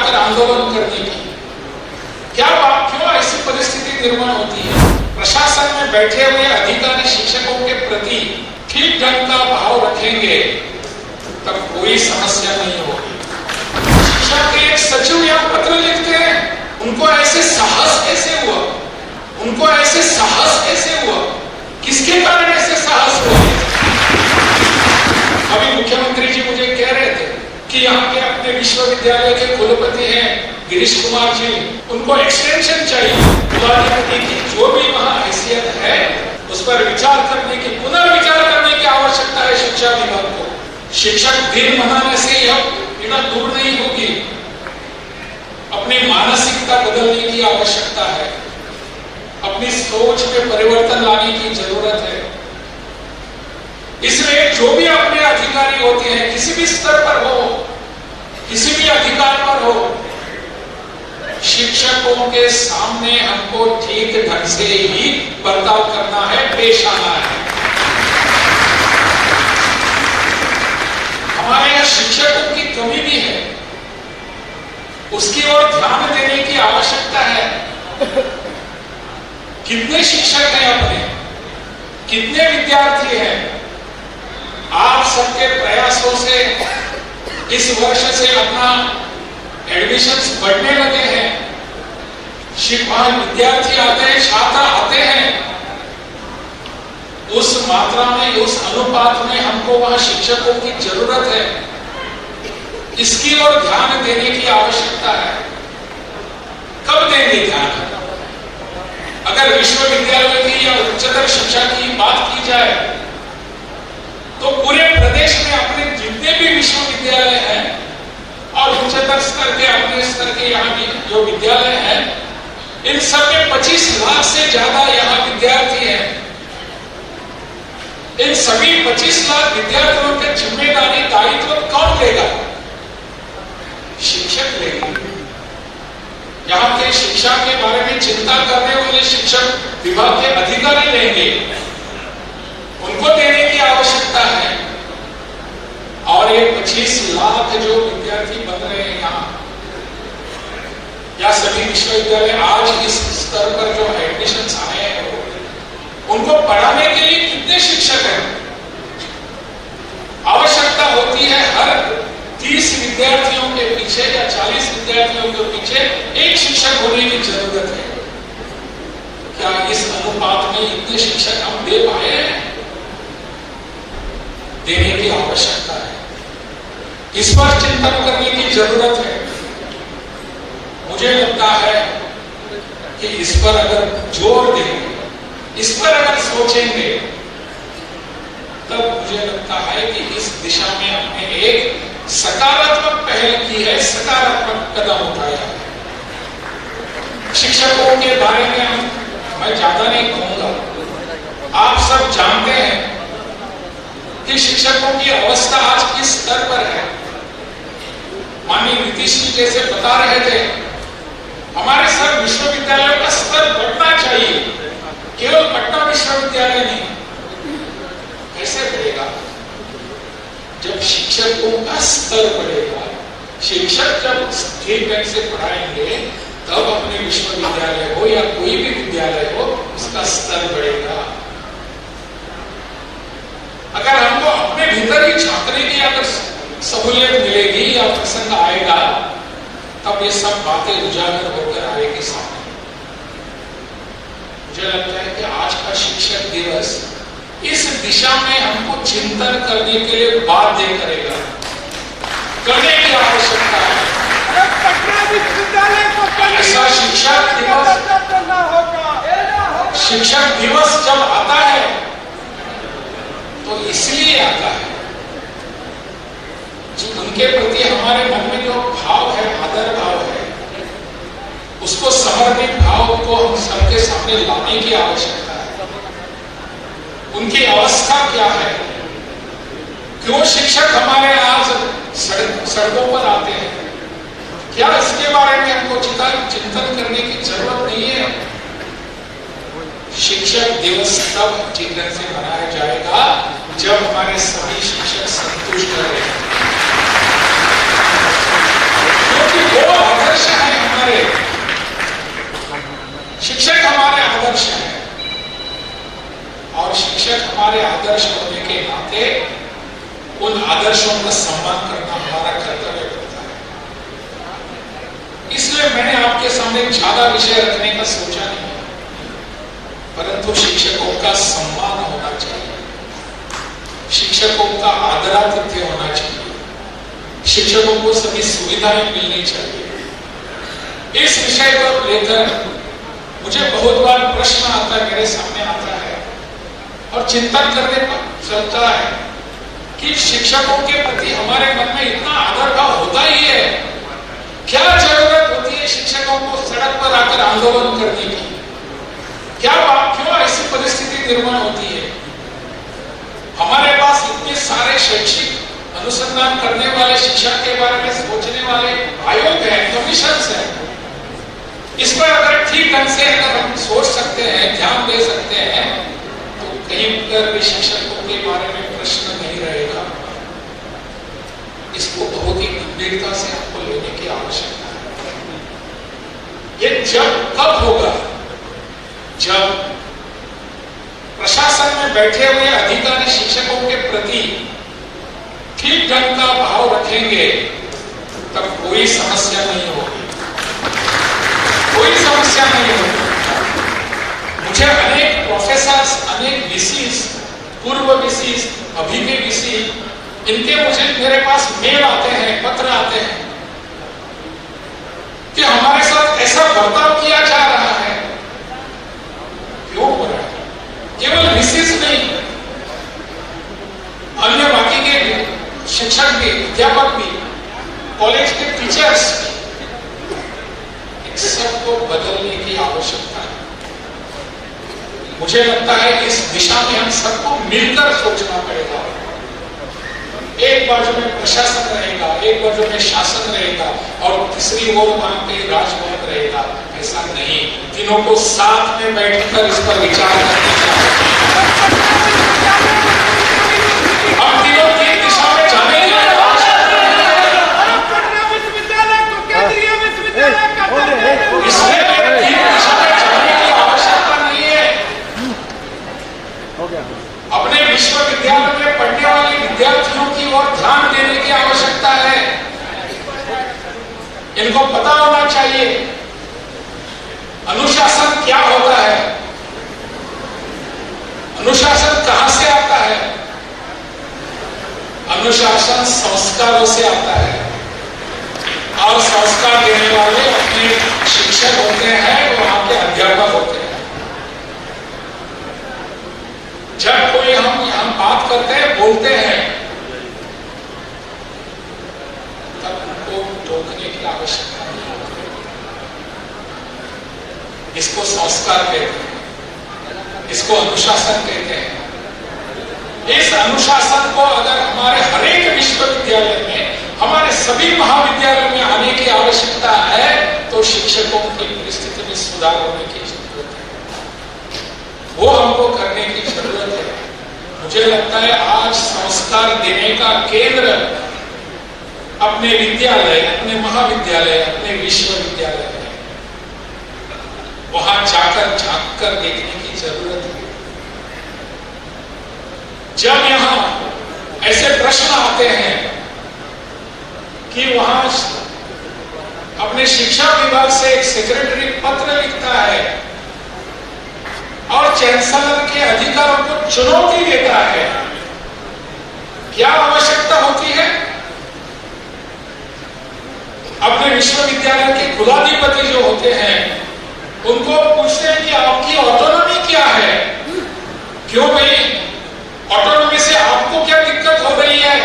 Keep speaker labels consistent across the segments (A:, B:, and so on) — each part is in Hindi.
A: जाकर आंदोलन करने की। क्या बात, क्यों ऐसी परिस्थिति निर्माण होती है? प्रशासन में बैठे हुए अधिकारी शिक्षकों के प्रति ठीक ढंग का भाव रखेंगे तब कोई समस्या नहीं होगी। शिक्षा के एक सचिव यहाँ पत्र लिखते हैं, उनको ऐसे साहस कैसे हुआ? उनको ऐसे साहस कैसे हुआ? किसके कारण ऐसे साहस हुआ? अभी मुख्यमंत्री जी मुझे कह रहे थे कि यहाँ के अपने विश्वविद्यालय के कुलपति हैं गिरीश कुमार जी, उनको एक्सटेंशन चाहिए। कुलाधिपति की जो भी वहाँ हैसियत है उस पर विचार करने की, पुनर्विचार करने की आवश्यकता है शिक्षा विभाग को। शिक्षक दिन मनाने से यह पीड़ा दूर नहीं होगी, अपनी मानसिकता बदलने की आवश्यकता है, अपनी सोच में परिवर्तन लाने की जरूरत है। इसलिए जो भी अपने अधिकारी होते हैं, किसी भी स्तर पर हो, किसी भी अधिकार पर हो, शिक्षकों के सामने हमको ठीक ढंग से ही बर्ताव करना है, पेश आना है। हमारे यहाँ शिक्षकों की कमी भी है, उसकी ओर ध्यान देने की आवश्यकता है। कितने शिक्षक हैं अपने, कितने विद्यार्थी हैं? आप सबके प्रयासों से इस वर्ष से अपना एडमिशन्स बढ़ने लगे हैं। शिक्षक विद्यार्थी आते हैं, छात्र आते हैं, उस मात्रा में, उस अनुपात में हमको वहां शिक्षकों की जरूरत है। इसकी ओर ध्यान देने की आवश्यकता है। कब देंगे ध्यान? अगर विश्वविद्यालय की या उच्चतर शिक्षा की बात की जाए तो पूरे प्रदेश में अपने जितने भी विश्वविद्यालय हैं और उच्चतर स्तर के, अपने स्तर के यहाँ भी जो विद्यालय हैं, इन सब में 25 लाख से ज्यादा यहाँ विद्यार्थी हैं। इन सभी 25 लाख विद्यार्थियों की जिम्मेदारी, दायित्व कौन लेगा? शिक्षक लेंगे। यहाँ के शिक्षा के बारे में चिंता करने वाले शिक्षक विभाग के अधिकारी लेंगे, उनको देने की आवश्यकता है। और ये 25 लाख जो विद्यार्थी बन रहे हैं यहाँ, या सभी विश्वविद्यालय आज इस स्तर पर जो एडमिशन्स आए हैं, उनको पढ़ाने के लिए कितने शिक्षक हैं? आवश्यकता होती है हर 30 विद्यार्थियों के पीछे या 40 विद्यार्थियों के पीछे एक शिक्षक होने की जरूरत है। क्या इस अनुपात में इतने शिक्षक हम दे पाए हैं? देने की आवश्यकता है। इस पर चिंतन करने की जरूरत है। मुझे लगता है कि इस पर अगर जोर देंगे, इस पर अगर सोचेंगे, तब मुझे लगता है कि इस दिशा में हमने एक सकारात्मक पहल की है, सकारात्मक कदम उठाया है। शिक्षकों के बारे में मैं ज्यादा नहीं कहूंगा। आप सब जानते हैं कि शिक्षकों की अवस्था आज किस स्तर पर है। माननीय नीतीश जी जैसे बता रहे थे, हमारे सब विश्वविद्यालयों का स्तर बढ़ना चाहिए, केवल पटना विश्वविद्यालय नहीं। कैसे बढ़ेगा? जब शिक्षकों का स्तर बढ़ेगा, शिक्षक जब ठीक ढंग से पढ़ाएंगे, तब अपने विश्वविद्यालय हो या कोई भी विद्यालय हो, उसका स्तर बढ़ेगा। अगर हमको अपने भीतर ही झांकने की अगर सहूलियत मिलेगी या प्रसंग आएगा, तब ये सब बातें उजागर होकर आएगी सामने। मुझे लगता है कि आज का शिक्षक दिवस इस दिशा में हमको चिंतन करने के लिए बाध्य करेगा, करने की आवश्यकता है। ऐसा शिक्षक दिवस जब आता है तो इसलिए आता है जो उनके प्रति हमारे मन में जो भाव है, आदर भाव है, उसको समर्पित भाव को हम सबके सामने लाने की आवश्यकता है। उनकी अवस्था क्या है? क्यों शिक्षक हमारे आज सड़कों पर आते हैं? क्या इसके बारे में हमको चिंतन करने की जरूरत नहीं है? शिक्षक दिवस तब ठीक ढंग से मनाया जाएगा जब हमारे सभी शिक्षक संतुष्ट रहेंगे, क्योंकि वो उन आदर्शों का सम्मान करना हमारा कर्तव्य बनता है। इसलिए मैंने आपके सामने ज्यादा विषय रखने का सोचा नहीं, परंतु शिक्षकों का सम्मान होना चाहिए, शिक्षकों का आदरातिथ्य होना चाहिए, शिक्षकों को सभी सुविधाएं मिलनी चाहिए। इस विषय को लेकर मुझे बहुत बार प्रश्न आता है, मेरे सामने आता है और चिंतन करने पर चलता है कि शिक्षकों के प्रति हमारे मन में इतना आदर भाव होता ही है, क्या जरूरत होती है शिक्षकों को सड़क पर आकर आंदोलन करने की? क्या क्यों ऐसी परिस्थिति निर्माण होती है? हमारे पास इतने सारे शैक्षिक अनुसंधान करने वाले, शिक्षा के बारे में सोचने वाले आयोग हैं, कमीशन है। इस पर अगर ठीक ढंग से अगर हम सोच सकते हैं, ध्यान दे सकते हैं, तो कहीं पर भी शिक्षकों के बारे में प्रश्न नहीं रहेगा। इसको बहुत ही गंभीरता से आपको लेने की आवश्यकता है। ये जब कब होगा? जब प्रशासन में बैठे हुए अधिकारी शिक्षकों के प्रति ठीक ढंग का भाव रखेंगे, तब कोई समस्या नहीं होगी, कोई समस्या नहीं होगी। मुझे अनेक प्रोफेसर्स, अनेक वीसीस, पूर्व वीसीस, अभी के वीसी, इनके मेरे पास मेल आते हैं, पत्र आते हैं कि हमारे साथ ऐसा बर्ताव किया जा रहा है। क्यों हो रहा है? केवल वीसीस नहीं, अन्य बाकी के शिक्षक भी, अध्यापक भी, कॉलेज के टीचर्स, सबको बदलने की आवश्यकता है। मुझे लगता है इस दिशा में हम सबको मिलकर सोचना पड़ेगा। एक बाजू में प्रशासन रहेगा, एक बाजू में शासन रहेगा और तीसरी ओर वहां पे राजभवन रहेगा। ऐसा नहीं, तीनों को साथ में बैठकर इस पर विचार करना चाहिए। हम तीनों तीन दिशा में जाने की आवश्यकता नहीं है। अपने विश्वविद्यालय में पढ़ने वाले विद्यार्थियों की ओर ध्यान देने की आवश्यकता है। इनको पता होना चाहिए अनुशासन क्या होता है, अनुशासन कहां से आता है। अनुशासन संस्कारों से आता है और संस्कार देने वाले अपने शिक्षक होते हैं, वहां के अध्यापक होते हैं। जब कोई हम यहां बात करते हैं, बोलते हैं, तब उनको टोकने की आवश्यकता नहीं होती। इसको संस्कार कहते हैं, इसको अनुशासन कहते हैं। इस अनुशासन को अगर हमारे हरेक विश्वविद्यालय में, हमारे सभी महाविद्यालयों में आने की आवश्यकता है, तो शिक्षकों की परिस्थिति में सुधार होने की जरूरत है। वो हमको करने की जरूरत है। मुझे लगता है आज संस्कार देने का केंद्र अपने विद्यालय, अपने महाविद्यालय, अपने विश्वविद्यालय है। वहां जाकर झांक कर देखने की जरूरत है। जब यहां ऐसे प्रश्न आते हैं कि वहां अपने शिक्षा विभाग से एक सेक्रेटरी पत्र लिखता है और चांसलर के अधिकारों को चुनौती देता है, क्या आवश्यकता होती है? अपने विश्वविद्यालय के कुलाधिपति जो होते हैं, उनको पूछते हैं कि आपकी ऑटोनॉमी क्या है? क्यों भाई, ऑटोनॉमी से आपको क्या दिक्कत हो रही है?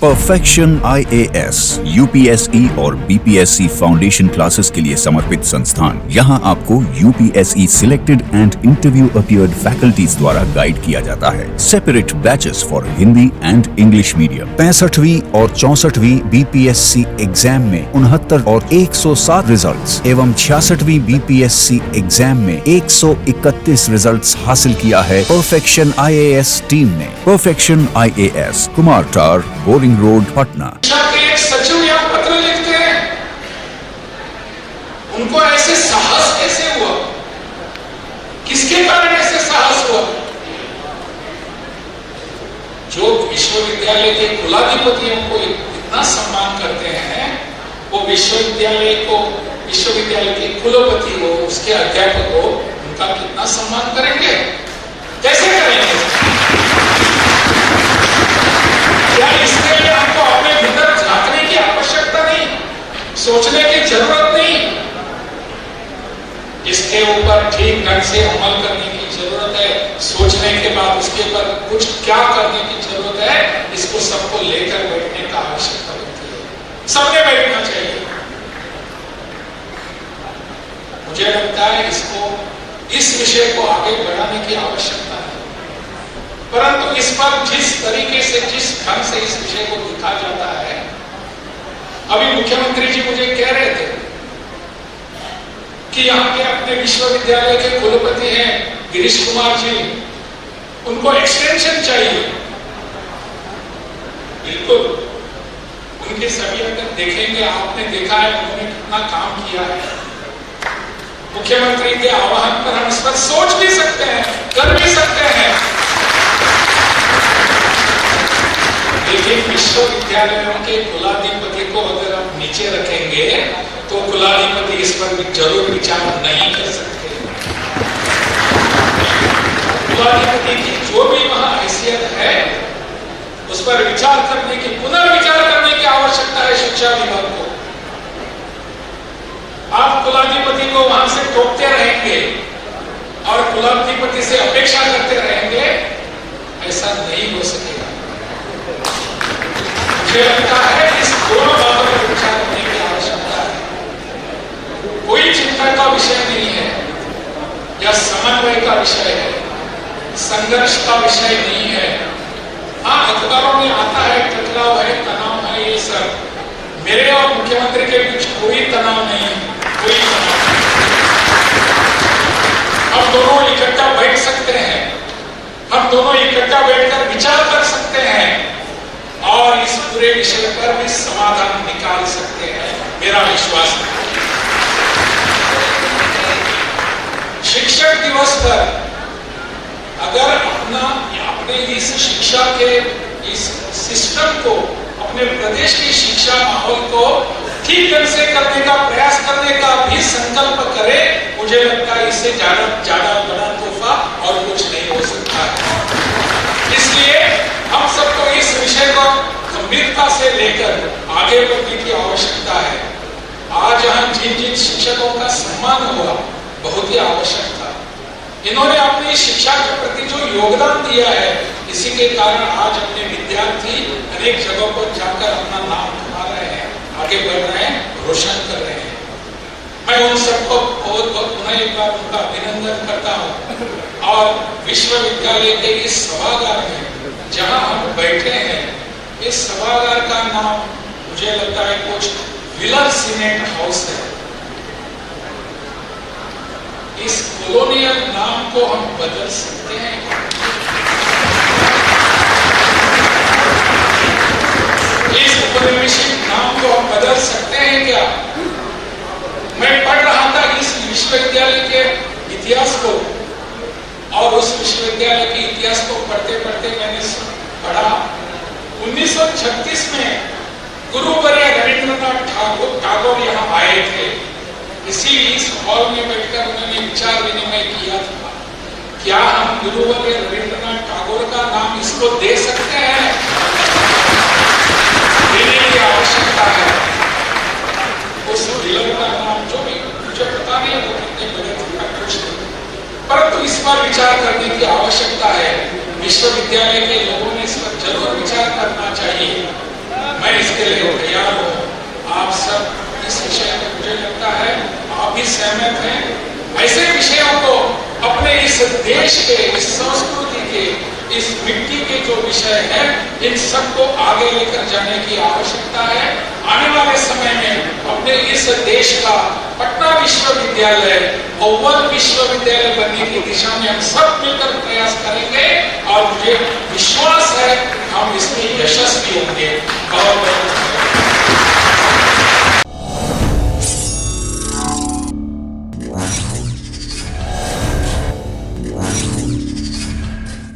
B: परफेक्शन IAS, UPSE और BPSC फाउंडेशन क्लासेस के लिए समर्पित संस्थान। यहाँ आपको UPSE selected and interview appeared faculties द्वारा गाइड किया जाता है। Separate batches for Hindi and English medium. 65वीं और 64वीं BPSC एग्जाम में 69 और 107 रिजल्ट्स एवं 66वीं BPSC एग्जाम में 131 रिजल्ट्स हासिल किया है परफेक्शन IAS टीम ने। परफेक्शन IAS, कुमार टार, बोरिंग रोड, पटना।
A: एक सचिव यहाँ पत्र लिखते हैं, उनको ऐसे साहस कैसे हुआ? किसके कारण ऐसे साहस हुआ? जो विश्वविद्यालय के कुलाधिपतियों को इतना सम्मान करते हैं, वो विश्वविद्यालय के कुलपति हो, उसके अध्यापक हो, उनका कितना सम्मान करेंगे? कैसे करेंगे? क्या इसके लिए हमको अपने भीतर झांकने की आवश्यकता नहीं, सोचने की जरूरत नहीं? इसके ऊपर ठीक ढंग से अमल करने की जरूरत है। सोचने के बाद उसके ऊपर कुछ क्या करने की जरूरत है, इसको सबको लेकर बैठने का आवश्यकता होती है। सबने बैठना चाहिए। मुझे लगता है इस विषय को आगे बढ़ाने की आवश्यकता है, परंतु इस पर जिस तरीके से, जिस ढंग से इस विषय को लिखा जाता है, अभी मुख्यमंत्री जी मुझे कह रहे थे कि यहाँ के अपने विश्वविद्यालय के कुलपति हैं गिरीश कुमार जी, उनको एक्सटेंशन चाहिए। बिल्कुल, उनके सभी अगर देखेंगे, आपने देखा है उन्होंने कितना काम किया है। मुख्यमंत्री के आह्वान पर हम इस पर सोच भी सकते हैं, कर भी सकते हैं, लेकिन विश्वविद्यालयों के कुलाधिपति को अगर हम नीचे रखेंगे तो कुलाधिपति इस पर जरूर विचार नहीं कर सकते। कुलाधिपति की जो भी वहां हैसियत है, उस पर विचार करने की, पुनर्विचार करने की आवश्यकता है शिक्षा विभाग को। आप कुलाधिपति को वहां से टोकते रहेंगे और कुलाधिपति से अपेक्षा करते रहेंगे, ऐसा नहीं हो सकेगा। मुझे लगता है इस दोनों बातों पर विचार करने की आवश्यकता है। कोई चिंता का विषय नहीं है, यह समन्वय का विषय है, संघर्ष का विषय नहीं है। हाँ, अखबारों में आता है टकराव है, तनाव है, ये सब। मेरे और मुख्यमंत्री के बीच कोई तनाव नहीं है, कोई तनाव नहीं। हम दोनों इकट्ठा बैठ सकते हैं, हम दोनों इकट्ठा बैठकर विचार कर सकते हैं और इस पूरे विषय पर भी समाधान निकाल सकते हैं, मेरा विश्वास है। शिक्षक दिवस पर अगर अपने इस शिक्षा के इस सिस्टम को, अपने प्रदेश की शिक्षा माहौल को ठीक ढंग से करने का प्रयास करने का भी संकल्प करे, मुझे लगता है इससे ज्यादा बड़ा तोहफा और कुछ नहीं हो सकता है। इसलिए हम सबको इस विषय को गंभीरता से लेकर आगे बढ़ने की आवश्यकता है। आज यहाँ जिन शिक्षकों का सम्मान हुआ, बहुत ही आवश्यक था। इन्होंने अपनी शिक्षा के प्रति जो योगदान दिया है, इसी के कारण आज अपने विद्यार्थी अनेक जगहों पर जाकर अपना नाम कमा रहे हैं, आगे बढ़ रहे हैं, रोशन कर रहे हैं। मैं उन सबको बहुत बहुत पुनः एक बार उनका अभिनंदन करता हूँ। और विश्वविद्यालय के इस सभागार में जहाँ हम बैठे हैं, इस सभागार का नाम मुझे लगता है कुछ विलर सीनेट हाउस है। इस कॉलोनियल नाम को हम बदल सकते हैं। इस उपनिवेशिक नाम को हम बदल सकते हैं क्या? मैं पढ़ रहा था इस विश्वविद्यालय के इतिहास को, और उस विश्वविद्यालय के इतिहास को पढ़ते पढ़ते मैंने पढ़ा 1936 में गुरुवर्य रविंद्रनाथ ठाकुर यहाँ आए थे। इस हॉल में बैठकर उन्होंने विचार विनिमय किया था, क्या हम गुरुवर्य रविंद्रनाथ ठाकुर का नाम इसको दे सकते हैं? देने की आवश्यकता है। उस विलर का नाम जो भी, मुझे पता नहीं वो कितने बड़े थे, कुछ नहीं, परंतु इस पर विचार करने की आवश्यकता है। विश्वविद्यालय के लोगों ने इस पर जरूर विचार करना चाहिए। मैं इसके लिए तैयार हूँ। आप सब इस विषय में, मुझे लगता है आप भी सहमत हैं। ऐसे विषयों को अपने इस देश के, इस संस्कृति के, इस मिट्टी के जो विषय है, इन सबको आगे लेकर जाने की आवश्यकता है। आने वाले समय में अपने इस देश का पटना विश्वविद्यालय अव्वल विश्वविद्यालय बनने की दिशा में हम सब मिलकर प्रयास करेंगे और मुझे विश्वास है हम इसमें यशस्वी होंगे। और